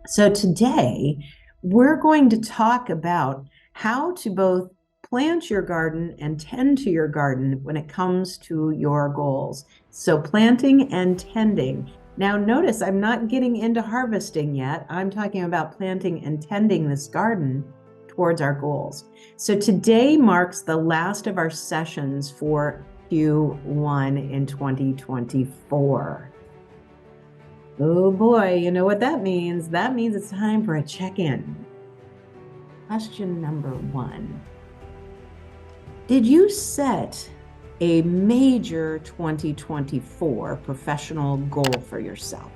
So today we're going to talk about how to both plant your garden and tend to your garden when it comes to your goals. So planting and tending. Now notice I'm not getting into harvesting yet. I'm talking about planting and tending this garden towards our goals. So today marks the last of our sessions for Q1 in 2024. Oh boy, you know what that means? That means it's time for a check-in. Question number 1. Did you set a major 2024 professional goal for yourself?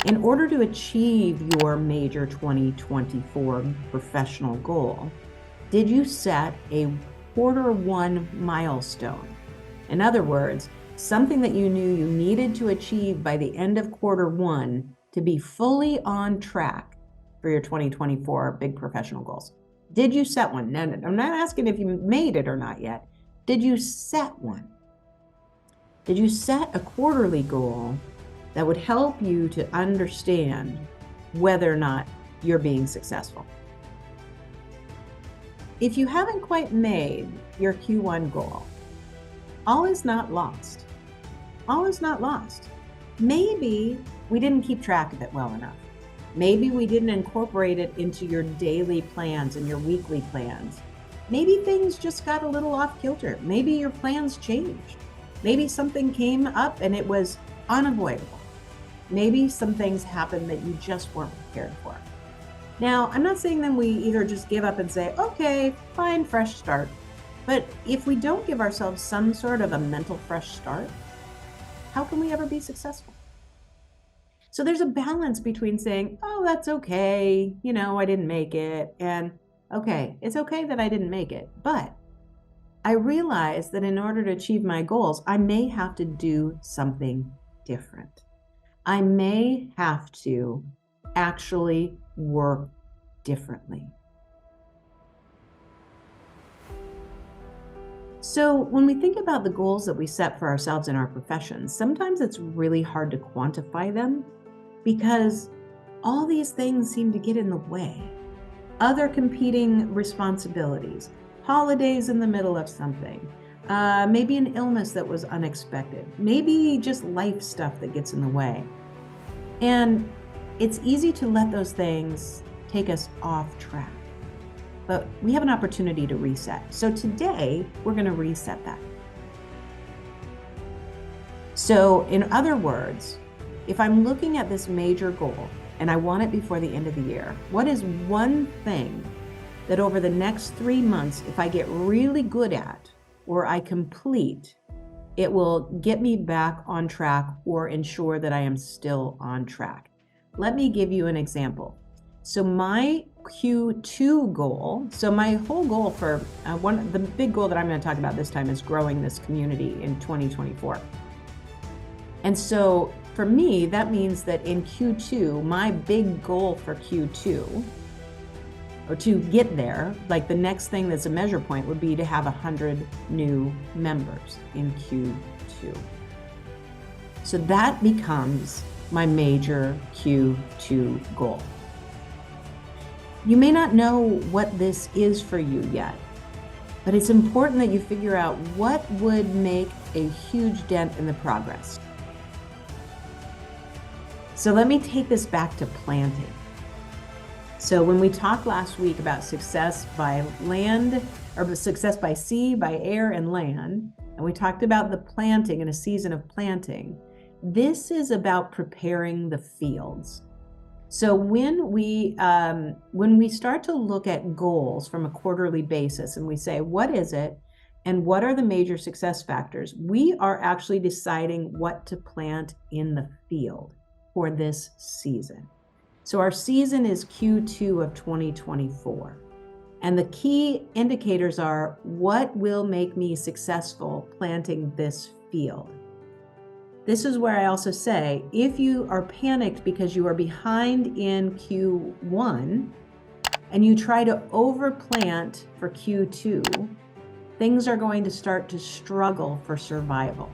In order to achieve your major 2024 professional goal, did you set a Q1 milestone? In other words, something that you knew you needed to achieve by the end of Q1 to be fully on track for your 2024 big professional goals. Did you set one? Now, I'm not asking if you made it or not yet. Did you set one? Did you set a quarterly goal that would help you to understand whether or not you're being successful? If you haven't quite made your Q1 goal, all is not lost. All is not lost. Maybe we didn't keep track of it well enough. Maybe we didn't incorporate it into your daily plans and your weekly plans. Maybe things just got a little off kilter. Maybe your plans changed. Maybe something came up and it was unavoidable. Maybe some things happened that you just weren't prepared for. Now, I'm not saying then we either just give up and say, okay, fine, fresh start. But if we don't give ourselves some sort of a mental fresh start, how can we ever be successful? So there's a balance between saying, oh, that's okay, I didn't make it, and okay, it's okay that I didn't make it, but I realize that in order to achieve my goals, I may have to do something different. I may have to actually work differently. So when we think about the goals that we set for ourselves in our professions, sometimes it's really hard to quantify them because all these things seem to get in the way. Other competing responsibilities, holidays in the middle of something, maybe an illness that was unexpected, maybe just life stuff that gets in the way. And it's easy to let those things take us off track. But we have an opportunity to reset. So today, we're going to reset that. So in other words, if I'm looking at this major goal and I want it before the end of the year, what is one thing that over the next 3 months, if I get really good at or I complete, it will get me back on track or ensure that I am still on track? Let me give you an example. So my Q2 goal, so my whole goal for the big goal that I'm going to talk about this time is growing this community in 2024. And so for me, that means that in Q2, my big goal for Q2, or to get there, like the next thing that's a measure point would be to have 100 new members in Q2. So that becomes my major Q2 goal. You may not know what this is for you yet, but it's important that you figure out what would make a huge dent in the progress. So let me take this back to planting. So when we talked last week about success by land, or success by sea, by air, and land, and we talked about the planting and a season of planting, this is about preparing the fields. So when we start to look at goals from a quarterly basis and we say, what is it and what are the major success factors, we are actually deciding what to plant in the field for this season. So our season is Q2 of 2024. And the key indicators are what will make me successful planting this field. This is where I also say, if you are panicked because you are behind in Q1 and you try to overplant for Q2, things are going to start to struggle for survival.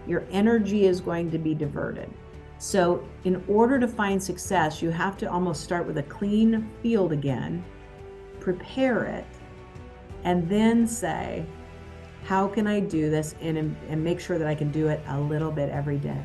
Your energy is going to be diverted. So in order to find success, you have to almost start with a clean field again, prepare it, and then say, how can I do this and make sure that I can do it a little bit every day?